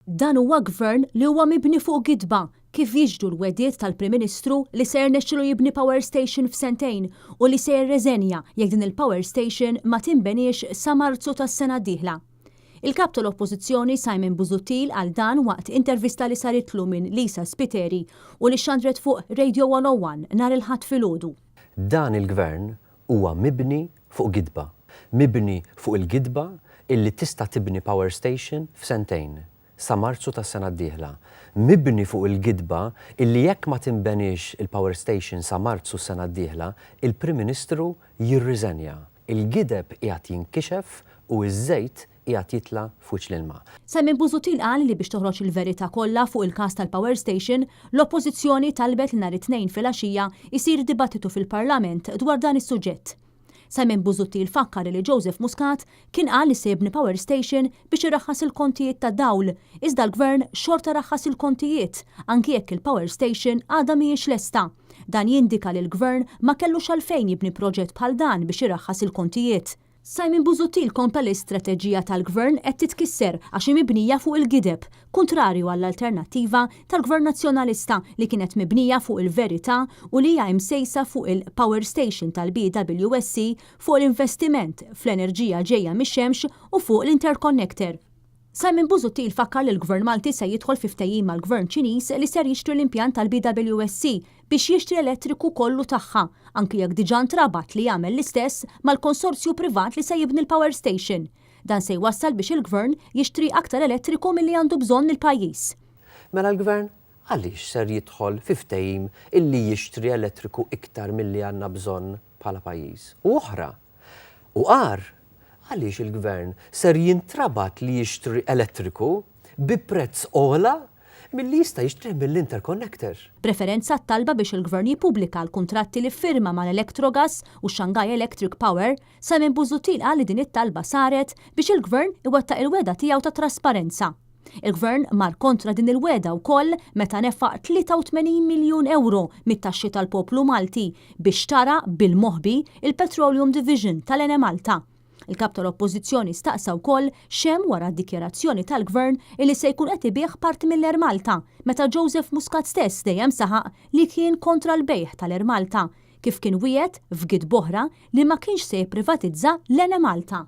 Dan huwa gvern li huwa mibni fuq gidba kif jiġdu l-wedjiet tal-Prim Ministru li ser nexxilu jibni power station f'sentejn u li ser reżenja jekk din il-power station ma tinbenix sa Marzu tas-sena d-dieħla. Il-kap tal-Oppożizzjoni Simon Busuttil għal dan waqt intervista li saritlu minn Lisa Spiteri u li xandret fuq Radio 101 nhar il-Ħadd filgħodu. Dan il-gvern huwa mibni fuq gidba. Mibni fuq il-gidba illi tista' tibni power station f'sentejn sa Marzu tas-sena d-dieħla. Mibni fuq il-gidba illi jekk ma tinbenix il-power station sa Marzu s-sena d-dieħla, il-Prim Ministru jirriżenja. Il-gideb qiegħed jinkixef u ż-żejt qiegħed jitla' f'wiċċ l-ilma. Simon Busuttil qal li biex toħroġ il-verità kollha fuq il-każ tal-power station, l-Oppożizzjoni talbet li nhar it-Tnejn filgħaxija jsir dibattitu fil-Parlament dwar dan is-suġġett. Simon Busuttil fakkar li Joseph Muscat kien qal li se jibni power station biex iraħħas il-kontijiet tad-dawl, iżda l-gvern xorta raħħas il-kontijiet anki jekk il-power station għadha mhijiex lesta. Dan jindika li l-gvern ma kellux għalfejn jibni proġett bħal dan biex iraħħas il-kontijiet. Simon Busuttil kompla l-istrateġija tal-gvern qed titkisser għax mibnija fuq il-gideb, kontrarju għall-alternattiva tal-gvern nazzjonalista li kienet mibnija fuq il-verità u li hija msejsa fuq il-power station tal-BWSC fuq l-investiment fl-enerġija ġejja mix-xemx u fuq l-interconnector. Simon Busuttil fakkar li l-Gvern Malti se jidħol fi ftehim mal-Gvern Ċiniż li ser jixtri l-impjant tal-BWSC biex jixtri elettriku kollu tagħha, anki jekk diġà ntrabat li jagħmel l-istess mal-konsorzju privat li se jibni l-power station. Dan se jwassal biex il-Gvern jixtri aktar elettriku milli għandu bżonn il-pajjiż. Mela l-Gvern għaliex ser jidħol fi ftehim illi jixtri elettriku iktar milli għandna bżonn bħala pajjiż. U oħra, u qar għaliex il-gvern ser jintrabat li jixtri elettriku bi prezz ola milli jista' jixtri mill-interconnector. Preferenza talba biex il-gvern jippubblika l-kuntratti li firma mal-Electrogas u Shanghai Electric Power, Simon Busuttil qal li din it-talba saret biex il-gvern iwettaq il-weda tiegħu ta' trasparenza. Il-gvern mar kontra din il-weda wkoll meta nefaq 83 miljun euro mit-taxxi tal-poplu Malti biex tara bil-moħbi il-Petroleum Division tal-Ene Malta. Il-kap tal-Oppożizzjoni staqsa wkoll xem wara d-dikjarazzjoni tal-Gvern illi se jkun qed ibih parti mill-Air Malta, meta Joseph Muscat stess dejjem saħaq li kien kontra l-bejħ tal-Air Malta, kif kien wiegħed f'gid boħra li ma kienx se jipprivatizza l-Ene Malta.